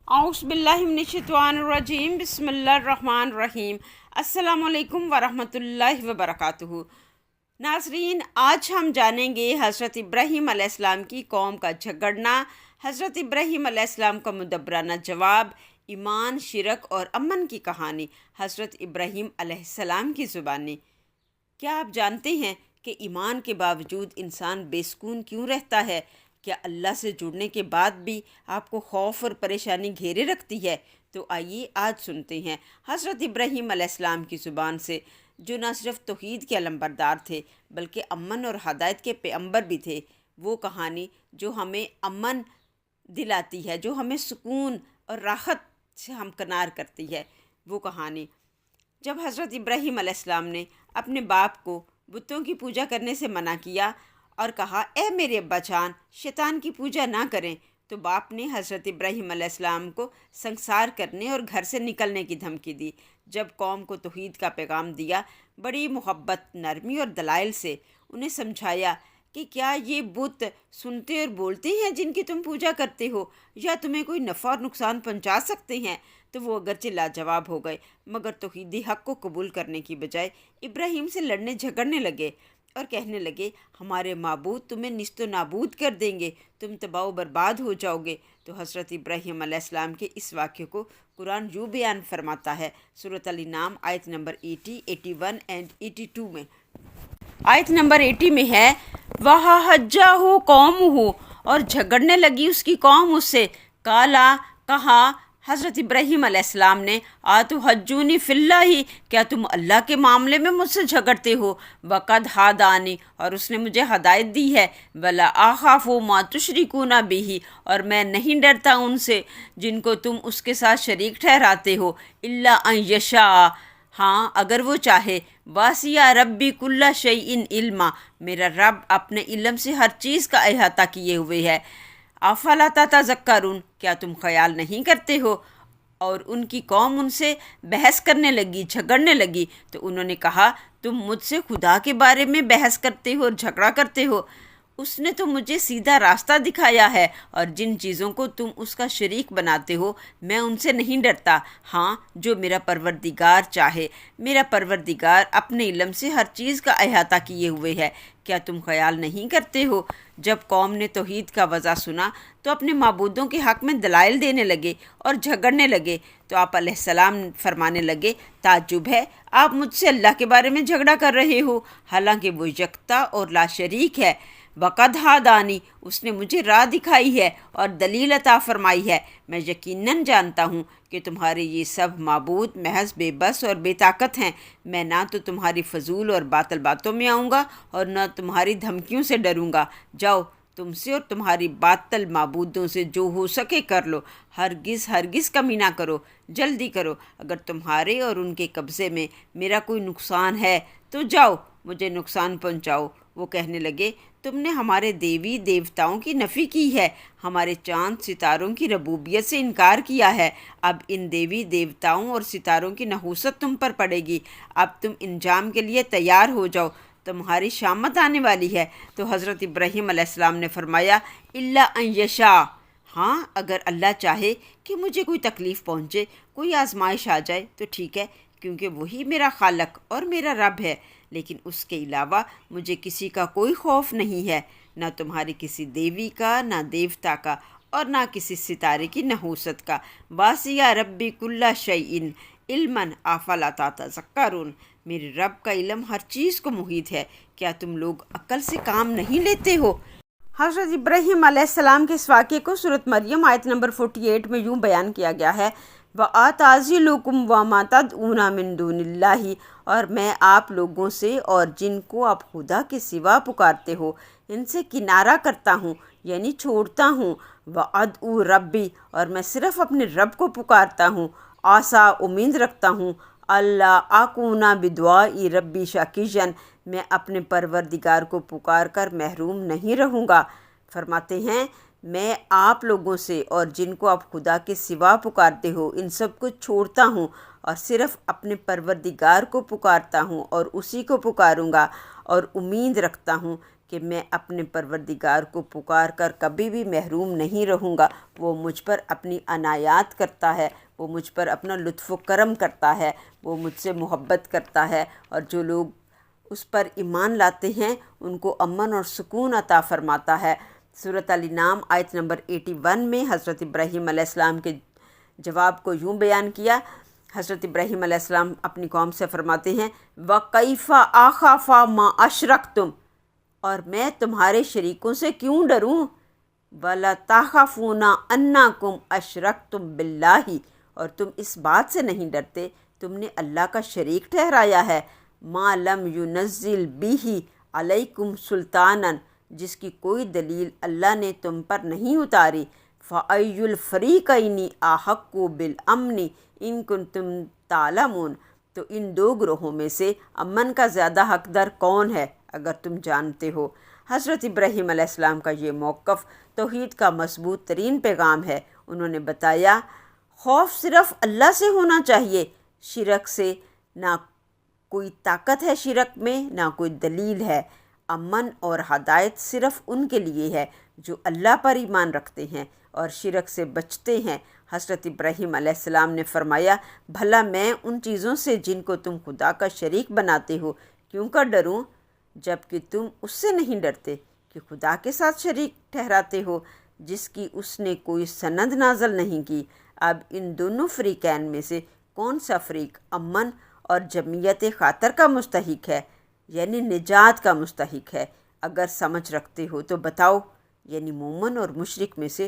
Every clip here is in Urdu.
اعوذ باللہ من الشیطان الرجیم بسم اللہ الرحمن الرحیم۔ السلام علیکم ورحمۃ اللہ وبرکاتہ۔ ناظرین، آج ہم جانیں گے حضرت ابراہیم علیہ السلام کی قوم کا جھگڑنا، حضرت ابراہیم علیہ السلام کا مدبرانہ جواب، ایمان، شرک اور امن کی کہانی حضرت ابراہیم علیہ السلام کی زبانی۔ کیا آپ جانتے ہیں کہ ایمان کے باوجود انسان بے سکون کیوں رہتا ہے؟ کیا اللہ سے جڑنے کے بعد بھی آپ کو خوف اور پریشانی گھیرے رکھتی ہے؟ تو آئیے آج سنتے ہیں حضرت ابراہیم علیہ السلام کی زبان سے، جو نہ صرف توحید کے علمبردار تھے بلکہ امن اور ہدایت کے پیغمبر بھی تھے، وہ کہانی جو ہمیں امن دلاتی ہے، جو ہمیں سکون اور راحت سے ہمکنار کرتی ہے۔ وہ کہانی جب حضرت ابراہیم علیہ السلام نے اپنے باپ کو بتوں کی پوجا کرنے سے منع کیا اور کہا، اے میرے ابا جان، شیطان کی پوجا نہ کریں، تو باپ نے حضرت ابراہیم علیہ السلام کو سنسار کرنے اور گھر سے نکلنے کی دھمکی دی۔ جب قوم کو توحید کا پیغام دیا، بڑی محبت، نرمی اور دلائل سے انہیں سمجھایا کہ کیا یہ بت سنتے اور بولتے ہیں جن کی تم پوجا کرتے ہو، یا تمہیں کوئی نفع اور نقصان پہنچا سکتے ہیں؟ تو وہ اگرچہ لاجواب ہو گئے، مگر توحیدی حق کو قبول کرنے کی بجائے ابراہیم سے لڑنے جھگڑنے لگے اور کہنے لگے، ہمارے معبود تمہیں نیست و نابود کر دیں گے، تم تباہ و برباد ہو جاؤ گے۔ تو حضرت ابراہیم علیہ السلام کے اس واقعے کو قرآن یوں بیان فرماتا ہے، سورۃ الانعام آیت نمبر 80، 81 اینڈ 82 میں۔ آیت نمبر 80 میں ہے، وَحَاجَّهُ قَوْمُهُ، اور جھگڑنے لگی اس کی قوم اس سے، کہا حضرت ابراہیم علیہ السلام نے، آتحجونی فی اللہ، کیا تم اللہ کے معاملے میں مجھ سے جھگڑتے ہو؟ وقد ہدانی، اور اس نے مجھے ہدایت دی ہے، ولا اخاف ما تشرکون بہ، اور میں نہیں ڈرتا ان سے جن کو تم اس کے ساتھ شریک ٹھہراتے ہو، الا ان یشاء، ہاں اگر وہ چاہے، واسع ربی کل شیء علما، میرا رب اپنے علم سے ہر چیز کا احاطہ کیے ہوئے ہے۔ افلا تتذکرون، کیا تم خیال نہیں کرتے ہو؟ اور ان کی قوم ان سے بحث کرنے لگی، جھگڑنے لگی، تو انہوں نے کہا، تم مجھ سے خدا کے بارے میں بحث کرتے ہو اور جھگڑا کرتے ہو؟ اس نے تو مجھے سیدھا راستہ دکھایا ہے، اور جن چیزوں کو تم اس کا شریک بناتے ہو میں ان سے نہیں ڈرتا، ہاں جو میرا پروردگار چاہے۔ میرا پروردگار اپنے علم سے ہر چیز کا احاطہ کیے ہوئے ہے۔ کیا تم خیال نہیں کرتے ہو؟ جب قوم نے توحید کا وضع سنا تو اپنے معبودوں کے حق میں دلائل دینے لگے اور جھگڑنے لگے، تو آپ علیہ السلام فرمانے لگے، تعجب ہے، آپ مجھ سے اللہ کے بارے میں جھگڑا کر رہے ہو، حالانکہ وہ یکتا اور لا شریک ہے۔ وقد ہدانی، اس نے مجھے راہ دکھائی ہے اور دلیل عطا فرمائی ہے۔ میں یقیناً جانتا ہوں کہ تمہارے یہ سب معبود محض بے بس اور بے طاقت ہیں۔ میں نہ تو تمہاری فضول اور باطل باتوں میں آؤں گا اور نہ تمہاری دھمکیوں سے ڈروں گا۔ جاؤ، تم سے اور تمہاری باطل معبودوں سے جو ہو سکے کر لو، ہرگز کمی نہ کرو، جلدی کرو۔ اگر تمہارے اور ان کے قبضے میں میرا کوئی نقصان ہے تو جاؤ، مجھے نقصان پہنچاؤ۔ وہ کہنے لگے، تم نے ہمارے دیوی دیوتاؤں کی نفی کی ہے، ہمارے چاند ستاروں کی ربوبیت سے انکار کیا ہے، اب ان دیوی دیوتاؤں اور ستاروں کی نحوست تم پر پڑے گی۔ اب تم انجام کے لیے تیار ہو جاؤ، تمہاری شامت آنے والی ہے۔ تو حضرت ابراہیم علیہ السلام نے فرمایا، الا ان یشاء، ہاں اگر اللہ چاہے کہ مجھے کوئی تکلیف پہنچے، کوئی آزمائش آ جائے تو ٹھیک ہے، کیونکہ وہی میرا خالق اور میرا رب ہے، لیکن اس کے علاوہ مجھے کسی کا کوئی خوف نہیں ہے، نہ تمہاری کسی دیوی کا، نہ دیوتا کا، اور نہ کسی ستارے کی نحوست کا۔ واسع ربی کل شیء علما افلا تتذکرون، میرے رب کا علم ہر چیز کو محیط ہے، کیا تم لوگ عقل سے کام نہیں لیتے ہو؟ حضرت ابراہیم علیہ السلام کے اس واقعے کو سورۃ مریم آیت نمبر 48 میں یوں بیان کیا گیا ہے، وَأَعْتَزِلُكُمْ وَمَا تَدْعُونَ مِن دُونِ اللَّهِ، اور میں آپ لوگوں سے اور جن کو آپ خدا کے سوا پکارتے ہو ان سے کنارہ کرتا ہوں، یعنی چھوڑتا ہوں۔ وَأَدْعُو رَبِّ، اور میں صرف اپنے رب کو پکارتا ہوں، آسا، امید رکھتا ہوں، اللہ اکون بدعاء ربی شقیًا، میں اپنے پروردگار کو پکار کر محروم نہیں رہوں گا۔ فرماتے ہیں، میں آپ لوگوں سے اور جن کو آپ خدا کے سوا پکارتے ہو ان سب کو چھوڑتا ہوں اور صرف اپنے پروردگار کو پکارتا ہوں اور اسی کو پکاروں گا، اور امید رکھتا ہوں کہ میں اپنے پروردگار کو پکار کر کبھی بھی محروم نہیں رہوں گا۔ وہ مجھ پر اپنی عنایات کرتا ہے، وہ مجھ پر اپنا لطف و کرم کرتا ہے، وہ مجھ سے محبت کرتا ہے، اور جو لوگ اس پر ایمان لاتے ہیں ان کو امن اور سکون عطا فرماتا ہے۔ سورۃ الانعام آیت نمبر 81 میں حضرت ابراہیم علیہ السلام کے جواب کو یوں بیان کیا۔ حضرت ابراہیم علیہ السلام اپنی قوم سے فرماتے ہیں وَكَيْفَ أَخَافُ مَا أَشْرَكْتُمْ، اور میں تمہارے شریکوں سے کیوں ڈروں؟ وَلَا تَخَافُونَ أَنَّكُمْ أَشْرَكْتُمْ بِاللَّهِ، اور تم اس بات سے نہیں ڈرتے تم نے اللہ کا شریک ٹھہرایا ہے، مَا لَمْ يُنَزِّلْ بِهِ عَلَيْكُمْ سُلْطَانًا، جس کی کوئی دلیل اللہ نے تم پر نہیں اتاری۔ فَأَيُّ الْفَرِيقَيْنِ أَحَقُّ بِالْأَمْنِ إِن كُنتُمْ تَعْلَمُونَ، تو ان دو گروہوں میں سے امن کا زیادہ حقدار کون ہے اگر تم جانتے ہو۔ حضرت ابراہیم علیہ السلام کا یہ موقف توحید کا مضبوط ترین پیغام ہے۔ انہوں نے بتایا خوف صرف اللہ سے ہونا چاہیے، شرک سے نہ کوئی طاقت ہے، شرک میں نہ کوئی دلیل ہے۔ امن اور ہدایت صرف ان کے لیے ہے جو اللہ پر ایمان رکھتے ہیں اور شرک سے بچتے ہیں۔ حضرت ابراہیم علیہ السلام نے فرمایا بھلا میں ان چیزوں سے جن کو تم خدا کا شریک بناتے ہو کیوں کر ڈروں، جب کہ تم اس سے نہیں ڈرتے کہ خدا کے ساتھ شریک ٹھہراتے ہو جس کی اس نے کوئی سند نازل نہیں کی۔ اب ان دونوں فریقین میں سے کون سا فریق امن اور جمعیت خاطر کا مستحق ہے، یعنی نجات کا مستحق ہے؟ اگر سمجھ رکھتے ہو تو بتاؤ۔ یعنی مومن اور مشرک میں سے،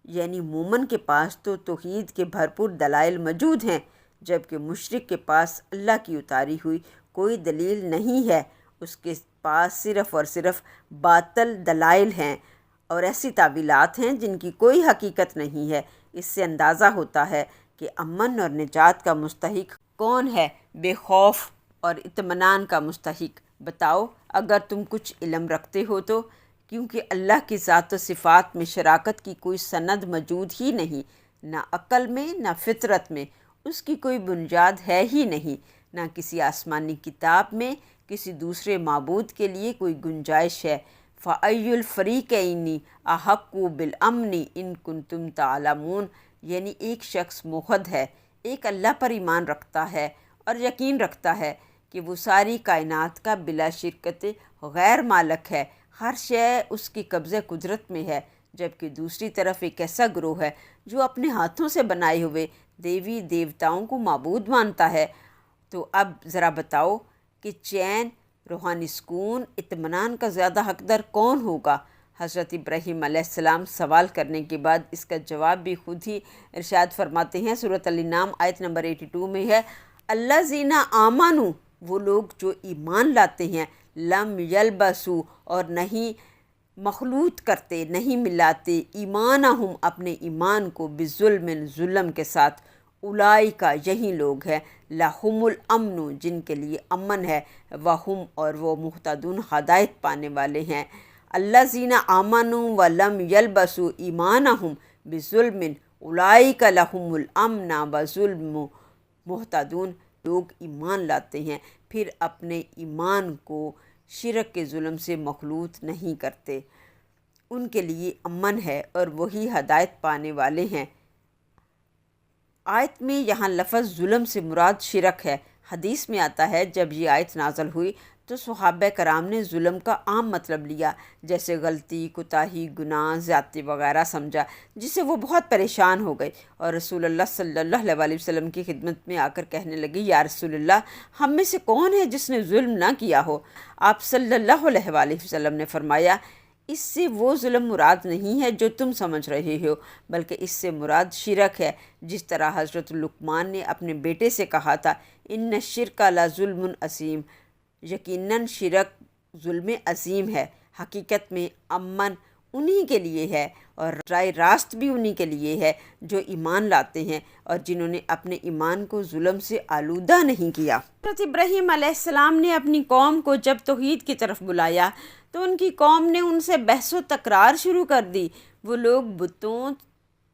یعنی مومن کے پاس تو توحید کے بھرپور دلائل موجود ہیں، جبکہ مشرک کے پاس اللہ کی اتاری ہوئی کوئی دلیل نہیں ہے، اس کے پاس صرف اور صرف باطل دلائل ہیں اور ایسی تعویلات ہیں جن کی کوئی حقیقت نہیں ہے۔ اس سے اندازہ ہوتا ہے کہ امن اور نجات کا مستحق کون ہے، بے خوف اور اطمینان کا مستحق۔ بتاؤ اگر تم کچھ علم رکھتے ہو تو، کیونکہ اللہ کی ذات و صفات میں شراکت کی کوئی سند موجود ہی نہیں، نہ عقل میں نہ فطرت میں، اس کی کوئی بنیاد ہے ہی نہیں، نہ کسی آسمانی کتاب میں کسی دوسرے معبود کے لیے کوئی گنجائش ہے۔ فَأَيُّ الْفَرِيقَيْنِ أَحَقُّ بِالْأَمْنِ إِن كُنتُمْ تَعْلَمُونَ، یعنی ایک شخص موحد ہے، ایک اللہ پر ایمان رکھتا ہے اور یقین رکھتا ہے کہ وہ ساری کائنات کا بلا شرکت غیر مالک ہے، ہر شے اس کی قبضہ قدرت میں ہے، جبکہ دوسری طرف ایک ایسا گروہ ہے جو اپنے ہاتھوں سے بنائے ہوئے دیوی دیوتاؤں کو معبود مانتا ہے۔ تو اب ذرا بتاؤ کہ چین، روحانی سکون، اطمینان کا زیادہ حقدار کون ہوگا؟ حضرت ابراہیم علیہ السلام سوال کرنے کے بعد اس کا جواب بھی خود ہی ارشاد فرماتے ہیں۔ سورۃ الانعام آیت نمبر 82 میں ہے الذین آمنوا، وہ لوگ جو ایمان لاتے ہیں، لم یلبسوا، اور نہیں مخلوط کرتے، نہیں ملاتے، ایمانہم، اپنے ایمان کو، بظلم، ظلم کے ساتھ، اولئک، یہی لوگ ہیں، لہم الامن، جن کے لیے امن ہے، وہم، اور وہ مہتدون، ہدایت پانے والے ہیں۔ الذین آمنوا ولم یلبسوا ایمانہم بظلم اولئک لہم الامن وظلم مہتدون، لوگ ایمان لاتے ہیں پھر اپنے ایمان کو شرک کے ظلم سے مخلوط نہیں کرتے، ان کے لیے امن ہے اور وہی ہدایت پانے والے ہیں۔ آیت میں یہاں لفظ ظلم سے مراد شرک ہے۔ حدیث میں آتا ہے جب یہ آیت نازل ہوئی تو صحابہ کرام نے ظلم کا عام مطلب لیا، جیسے غلطی، کوتاہی، گناہ، زیادتی وغیرہ سمجھا، جس سے وہ بہت پریشان ہو گئے اور رسول اللہ صلی اللہ علیہ وسلم کی خدمت میں آ کر کہنے لگی یا رسول اللہ، ہم میں سے کون ہے جس نے ظلم نہ کیا ہو؟ آپ صلی اللہ علیہ وسلم نے فرمایا اس سے وہ ظلم مراد نہیں ہے جو تم سمجھ رہے ہو، بلکہ اس سے مراد شرک ہے، جس طرح حضرت لقمان نے اپنے بیٹے سے کہا تھا ان الشرک لظلم عظیم، یقیناً شرک ظلم عظیم ہے۔ حقیقت میں امن انہی کے لیے ہے اور رائے راست بھی انہی کے لیے ہے جو ایمان لاتے ہیں اور جنہوں نے اپنے ایمان کو ظلم سے آلودہ نہیں کیا۔ حضرت ابراہیم علیہ السلام نے اپنی قوم کو جب توحید کی طرف بلایا تو ان کی قوم نے ان سے بحث و تکرار شروع کر دی۔ وہ لوگ بتوں،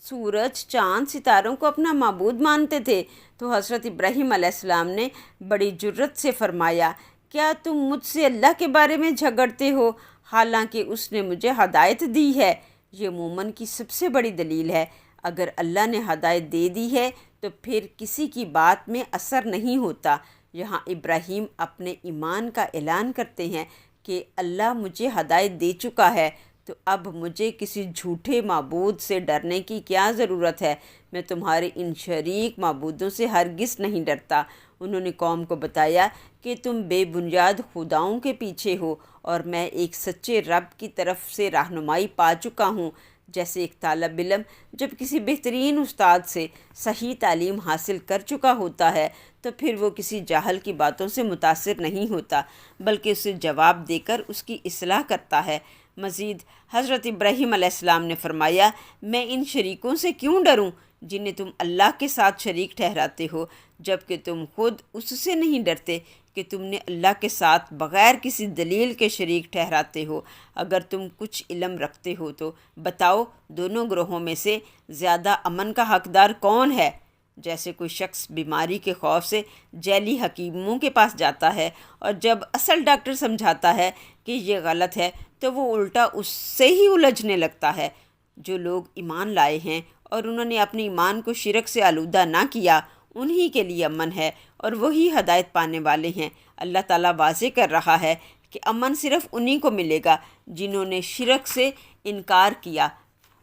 سورج، چاند، ستاروں کو اپنا معبود مانتے تھے، تو حضرت ابراہیم علیہ السلام نے بڑی جرت سے فرمایا کیا تم مجھ سے اللہ کے بارے میں جھگڑتے ہو؟ حالانکہ اس نے مجھے ہدایت دی ہے۔ یہ مومن کی سب سے بڑی دلیل ہے۔ اگر اللہ نے ہدایت دے دی ہے تو پھر کسی کی بات میں اثر نہیں ہوتا۔ یہاں ابراہیم اپنے ایمان کا اعلان کرتے ہیں کہ اللہ مجھے ہدایت دے چکا ہے، تو اب مجھے کسی جھوٹے معبود سے ڈرنے کی کیا ضرورت ہے؟ میں تمہارے ان شریک معبودوں سے ہرگز نہیں ڈرتا۔ انہوں نے قوم کو بتایا کہ تم بے بنیاد خداؤں کے پیچھے ہو اور میں ایک سچے رب کی طرف سے رہنمائی پا چکا ہوں۔ جیسے ایک طالب علم جب کسی بہترین استاد سے صحیح تعلیم حاصل کر چکا ہوتا ہے تو پھر وہ کسی جاہل کی باتوں سے متاثر نہیں ہوتا، بلکہ اسے جواب دے کر اس کی اصلاح کرتا ہے۔ مزید حضرت ابراہیم علیہ السلام نے فرمایا، میں ان شریکوں سے کیوں ڈروں جنہیں تم اللہ کے ساتھ شریک ٹھہراتے ہو، جبکہ تم خود اس سے نہیں ڈرتے کہ تم نے اللہ کے ساتھ بغیر کسی دلیل کے شریک ٹھہراتے ہو۔ اگر تم کچھ علم رکھتے ہو تو بتاؤ، دونوں گروہوں میں سے زیادہ امن کا حقدار کون ہے؟ جیسے کوئی شخص بیماری کے خوف سے جعلی حکیموں کے پاس جاتا ہے اور جب اصل ڈاکٹر سمجھاتا ہے کہ یہ غلط ہے تو وہ الٹا اس سے ہی الجھنے لگتا ہے۔ جو لوگ ایمان لائے ہیں اور انہوں نے اپنے ایمان کو شرک سے آلودہ نہ کیا، انہی کے لیے امن ہے اور وہی ہدایت پانے والے ہیں۔ اللہ تعالیٰ واضح کر رہا ہے کہ امن صرف انہی کو ملے گا جنہوں نے شرک سے انکار کیا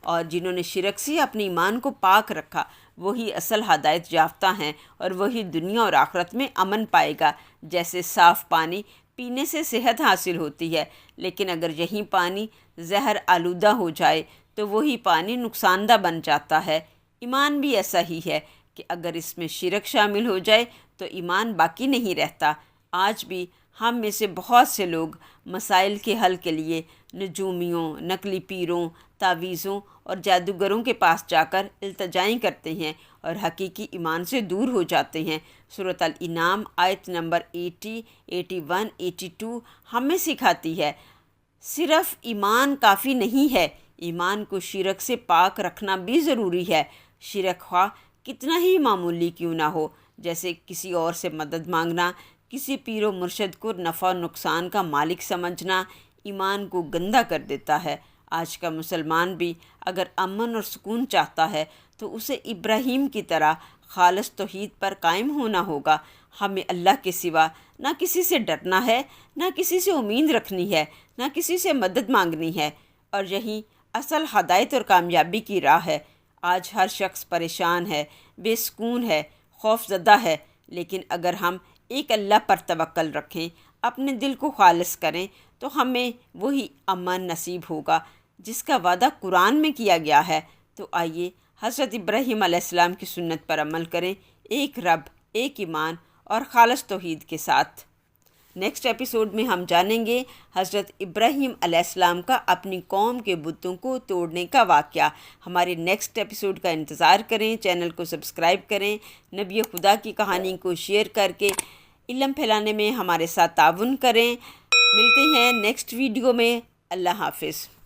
اور جنہوں نے شرک سے اپنے ایمان کو پاک رکھا، وہی اصل ہدایت یافتہ ہیں اور وہی دنیا اور آخرت میں امن پائے گا۔ جیسے صاف پانی پینے سے صحت حاصل ہوتی ہے، لیکن اگر یہی پانی زہر آلودہ ہو جائے تو وہی پانی نقصان دہ بن جاتا ہے۔ ایمان بھی ایسا ہی ہے کہ اگر اس میں شرک شامل ہو جائے تو ایمان باقی نہیں رہتا۔ آج بھی ہم میں سے بہت سے لوگ مسائل کے حل کے لیے نجومیوں، نقلی پیروں، تعویذوں اور جادوگروں کے پاس جا کر التجائیں کرتے ہیں اور حقیقی ایمان سے دور ہو جاتے ہیں۔ سورۃ الانعام آیت نمبر 80، 81، 82 ہمیں سکھاتی ہے صرف ایمان کافی نہیں ہے، ایمان کو شرک سے پاک رکھنا بھی ضروری ہے۔ شرک خواہ کتنا ہی معمولی کیوں نہ ہو، جیسے کسی اور سے مدد مانگنا، کسی پیر و مرشد کو نفع و نقصان کا مالک سمجھنا، ایمان کو گندا کر دیتا ہے۔ آج کا مسلمان بھی اگر امن اور سکون چاہتا ہے تو اسے ابراہیم کی طرح خالص توحید پر قائم ہونا ہوگا۔ ہمیں اللہ کے سوا نہ کسی سے ڈرنا ہے، نہ کسی سے امید رکھنی ہے، نہ کسی سے مدد مانگنی ہے، اور یہی اصل ہدایت اور کامیابی کی راہ ہے۔ آج ہر شخص پریشان ہے، بے سکون ہے، خوف زدہ ہے، لیکن اگر ہم ایک اللہ پر توکل رکھیں، اپنے دل کو خالص کریں تو ہمیں وہی امن نصیب ہوگا جس کا وعدہ قرآن میں کیا گیا ہے۔ تو آئیے حضرت ابراہیم علیہ السلام کی سنت پر عمل کریں، ایک رب، ایک ایمان اور خالص توحید کے ساتھ۔ نیکسٹ ایپیسوڈ میں ہم جانیں گے حضرت ابراہیم علیہ السلام کا اپنی قوم کے بتوں کو توڑنے کا واقعہ۔ ہمارے نیکسٹ ایپیسوڈ کا انتظار کریں، چینل کو سبسکرائب کریں، نبی خدا کی کہانی کو شیئر کر کے علم پھیلانے میں ہمارے ساتھ تعاون کریں۔ ملتے ہیں نیکسٹ ویڈیو میں۔ اللہ حافظ۔